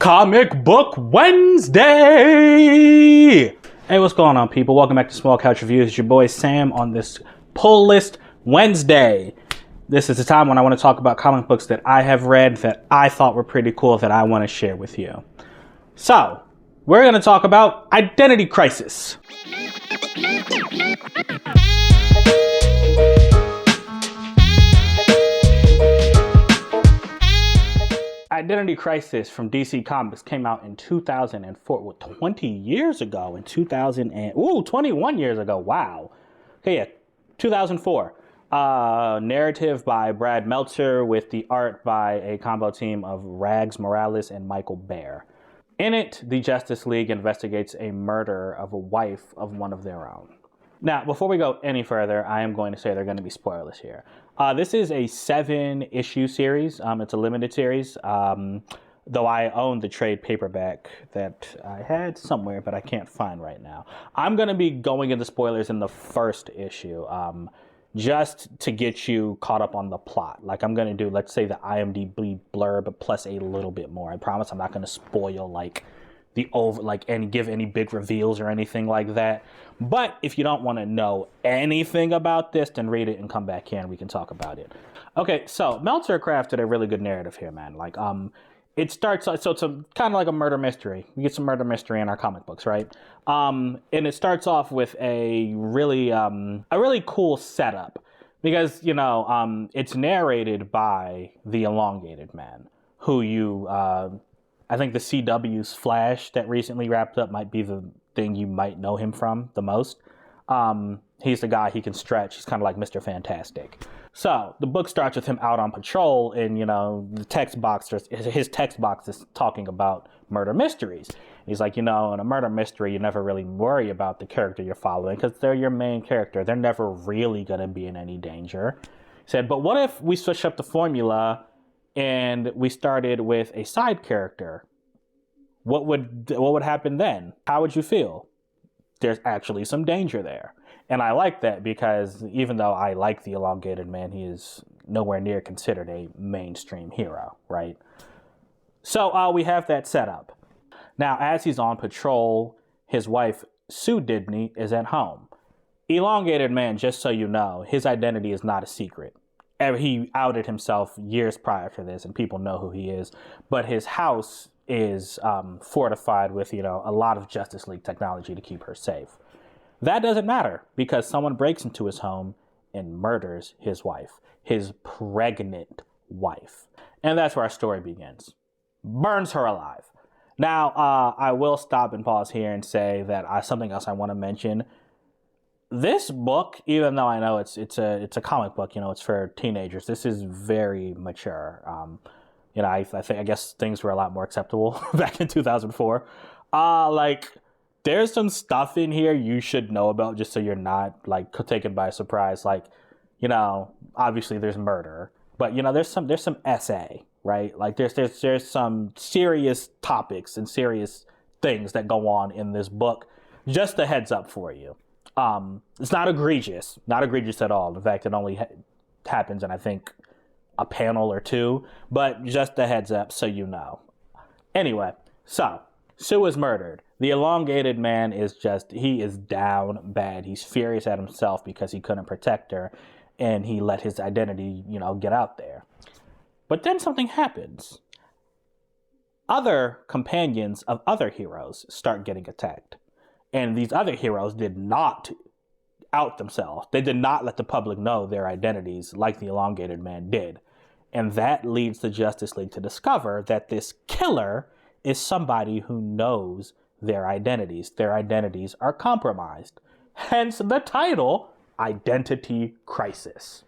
Comic Book Wednesday! Hey, what's going on, people? Welcome back to Small Couch Reviews. It's your boy Sam on this Pull List Wednesday. This is the time when I want to talk about comic books that I have read that I thought were pretty cool that I want to share with you. So, we're going to talk about Identity Crisis. Identity Crisis from DC Comics came out in 2004, 20 years ago, 21 years ago, wow. Okay, yeah, 2004. Narrative by Brad Meltzer with the art by a combo team of Rags Morales and Michael Baer. In it, the Justice League investigates a murder of a wife of one of their own. Now, before we go any further, I am going to say there are going to be spoilers here. This is a 7-issue series. It's a limited series, though I own the trade paperback that I had somewhere, but I can't find right now. I'm going to be going into spoilers in the first issue, just to get you caught up on the plot. Like, I'm going to do, let's say, the IMDb blurb plus a little bit more. I promise I'm not going to spoil, and give any big reveals or anything like that. But if you don't want to know anything about this, then read it and come back here and we can talk about it. Okay, so Meltzer crafted a really good narrative here, man. It starts, so it's kind of like a murder mystery. We get some murder mystery in our comic books, right? And it starts off with a really cool setup because, it's narrated by the Elongated Man, who I think the CW's Flash that recently wrapped up might be the thing you might know him from the most. He's the guy, he can stretch. He's kind of like Mr. Fantastic. So the book starts with him out on patrol, and his text box is talking about murder mysteries. He's like, in a murder mystery, you never really worry about the character you're following because they're your main character. They're never really going to be in any danger. He said, but what if we switch up the formula and we started with a side character? What would happen then? How would you feel? There's actually some danger there. And I like that because even though I like the Elongated Man, he is nowhere near considered a mainstream hero, right? So we have that set up. Now, as he's on patrol, his wife, Sue Dibney, is at home. Elongated Man, just so you know, his identity is not a secret. He outed himself years prior to this, and people know who he is. But his house is fortified with, a lot of Justice League technology to keep her safe. That doesn't matter because someone breaks into his home and murders his wife, his pregnant wife. And that's where our story begins. Burns her alive. Now, I will stop and pause here and say that something else I want to mention. This book, even though I know it's a comic book, it's for teenagers, this is very mature. I guess things were a lot more acceptable back in 2004. There's some stuff in here you should know about just so you're not taken by surprise. Obviously there's murder, but there's some essay, right? There's some serious topics and serious things that go on in this book. Just a heads up for you. It's not egregious at all. In fact, it only happens in, I think, a panel or two, but just a heads up so you know. Anyway, so Sue is murdered. The Elongated Man he is down bad. He's furious at himself because he couldn't protect her and he let his identity, get out there. But then something happens. Other companions of other heroes start getting attacked. And these other heroes did not out themselves. They did not let the public know their identities like the Elongated Man did. And that leads the Justice League to discover that this killer is somebody who knows their identities. Their identities are compromised. Hence the title, Identity Crisis.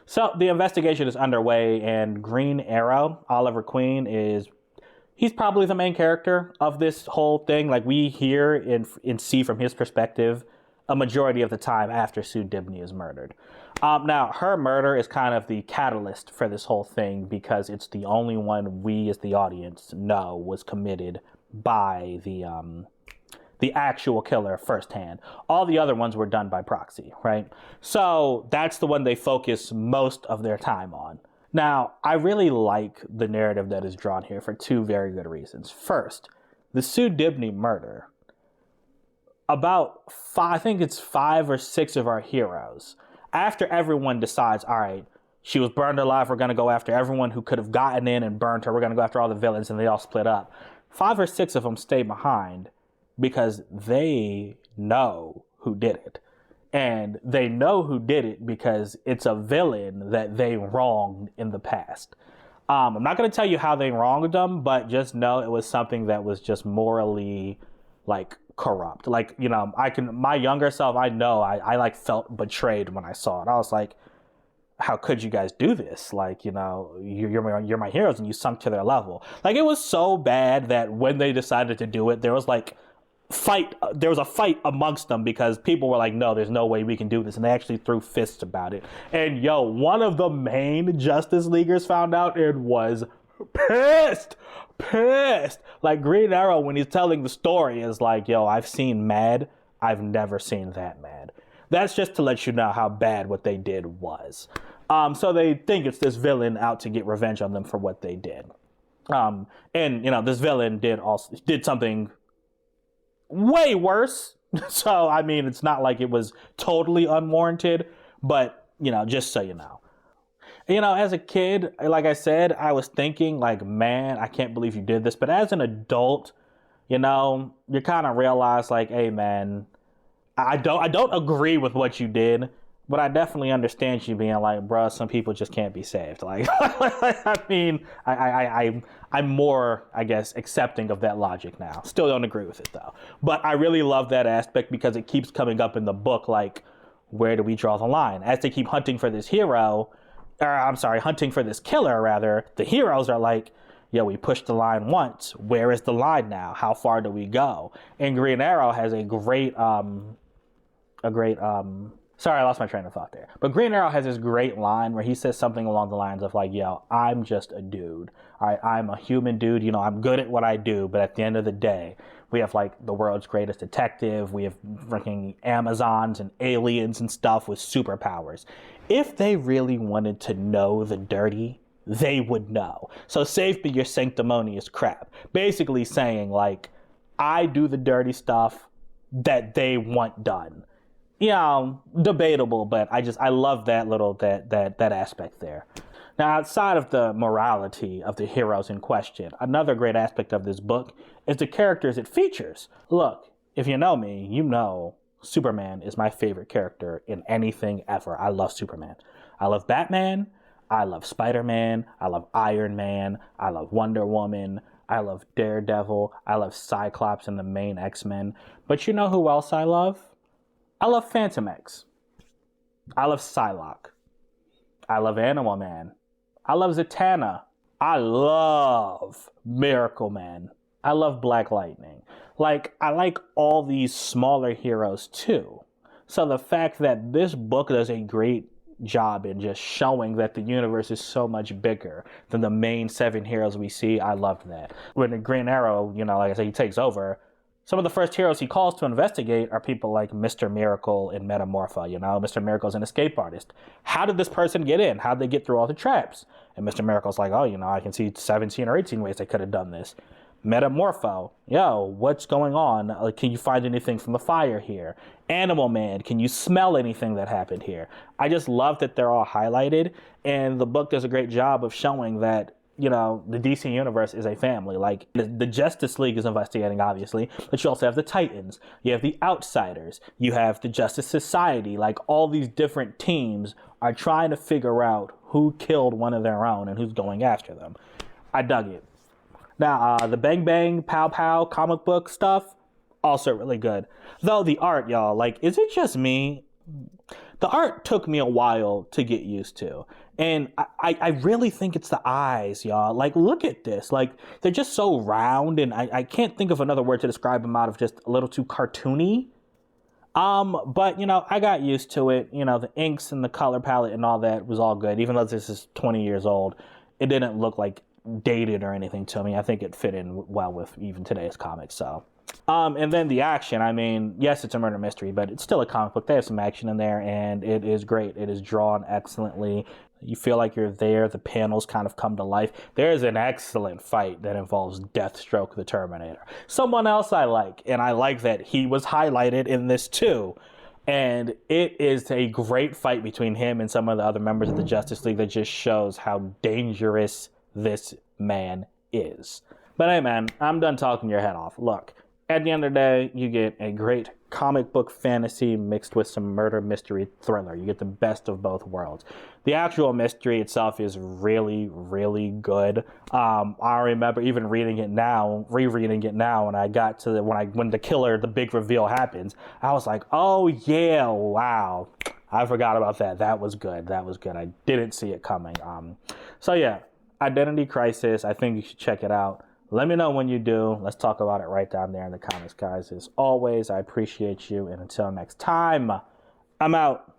So the investigation is underway, and Green Arrow, Oliver Queen, he's probably the main character of this whole thing. We hear and see from his perspective a majority of the time after Sue Dibney is murdered. Now, her murder is kind of the catalyst for this whole thing because it's the only one we as the audience know was committed by the actual killer firsthand. All the other ones were done by proxy, right? So that's the one they focus most of their time on. Now, I really like the narrative that is drawn here for two very good reasons. First, the Sue Dibney murder. About five, I think it's 5 or 6 of our heroes, after everyone decides, all right, she was burned alive, we're going to go after everyone who could have gotten in and burned her, we're going to go after all the villains, and they all split up. 5 or 6 of them stay behind because they know who did it. And they know who did it because it's a villain that they wronged in the past. I'm not going to tell you how they wronged them, but just know it was something that was just morally, like, corrupt. Like, you know, my younger self, I know I like felt betrayed when I saw it. I was like, how could you guys do this? Like, you know, you're my heroes and you sunk to their level. Like, it was so bad that when they decided to do it, there was a fight amongst them because people were like, no, there's no way we can do this. And they actually threw fists about it. And one of the main Justice Leaguers found out and was pissed. Like, Green Arrow, when he's telling the story, is like, I've seen mad. I've never seen that mad. That's just to let you know how bad what they did was. So they think it's this villain out to get revenge on them for what they did. And, this villain did something way worse. So, I mean, it's not like it was totally unwarranted, but, just so you know. As a kid, like I said, I was thinking like, man, I can't believe you did this. But as an adult, you kind of realize like, hey, man, I don't agree with what you did, but I definitely understand you being like, bruh, some people just can't be saved. Like, I mean, I'm more, I guess, accepting of that logic now. Still don't agree with it, though. But I really love that aspect because it keeps coming up in the book, like, where do we draw the line? As they keep hunting for this hunting for this killer, rather, the heroes are like, we pushed the line once. Where is the line now? How far do we go? And Green Arrow has a great, sorry, I lost my train of thought there. But Green Arrow has this great line where he says something along the lines of like, I'm just a dude. All right, I'm a human dude. I'm good at what I do. But at the end of the day, we have like the world's greatest detective. We have freaking Amazons and aliens and stuff with superpowers. If they really wanted to know the dirty, they would know. So safe be your sanctimonious crap. Basically saying like, I do the dirty stuff that they want done. Debatable, but I love that aspect there. Now, outside of the morality of the heroes in question, another great aspect of this book is the characters it features. Look, if you know me, you know Superman is my favorite character in anything ever. I love Superman. I love Batman. I love Spider-Man. I love Iron Man. I love Wonder Woman. I love Daredevil. I love Cyclops and the main X-Men. But you know who else I love? I love Phantom X. I love Psylocke. I love Animal Man. I love Zatanna. I love Miracle Man. I love Black Lightning. Like, I like all these smaller heroes too. So the fact that this book does a great job in just showing that the universe is so much bigger than the main 7 heroes we see, I loved that. When the Green Arrow, like I said, he takes over, some of the first heroes he calls to investigate are people like Mr. Miracle and Metamorpho. Mr. Miracle's an escape artist. How did this person get in? How did they get through all the traps? And Mr. Miracle's like, I can see 17 or 18 ways they could have done this. Metamorpho, what's going on? Can you find anything from the fire here? Animal Man, can you smell anything that happened here? I just love that they're all highlighted, and the book does a great job of showing that the DC universe is a family. Like, the Justice League is investigating, obviously, but you also have the Titans, you have the Outsiders, you have the Justice Society. Like, all these different teams are trying to figure out who killed one of their own and who's going after them. I dug it. Now, the Bang Bang Pow Pow comic book stuff, also really good. Though the art, y'all, like, is it just me? The art took me a while to get used to. And I really think it's the eyes, y'all. Like, look at this. Like, they're just so round, and I can't think of another word to describe them out of just a little too cartoony. But, I got used to it. The inks and the color palette and all that was all good. Even though this is 20 years old, it didn't look like dated or anything to me. I think it fit in well with even today's comics, so. And then the action, I mean, yes, it's a murder mystery, but it's still a comic book. They have some action in there, and it is great. It is drawn excellently. You feel like you're there. The panels kind of come to life. There's an excellent fight that involves Deathstroke the Terminator. Someone else I like, and I like that he was highlighted in this too. And it is a great fight between him and some of the other members of the Justice League that just shows how dangerous this man is. But hey, man, I'm done talking your head off. Look, at the end of the day, you get a great comic book fantasy mixed with some murder mystery thriller. You get the best of both worlds. The actual mystery itself is really, really good. I remember even reading it now, rereading it now, and I got to when the killer, the big reveal happens, I was like, oh yeah, wow. I forgot about that. That was good. That was good. I didn't see it coming. So yeah, Identity Crisis. I think you should check it out. Let me know when you do. Let's talk about it right down there in the comments, guys. As always, I appreciate you. And until next time, I'm out.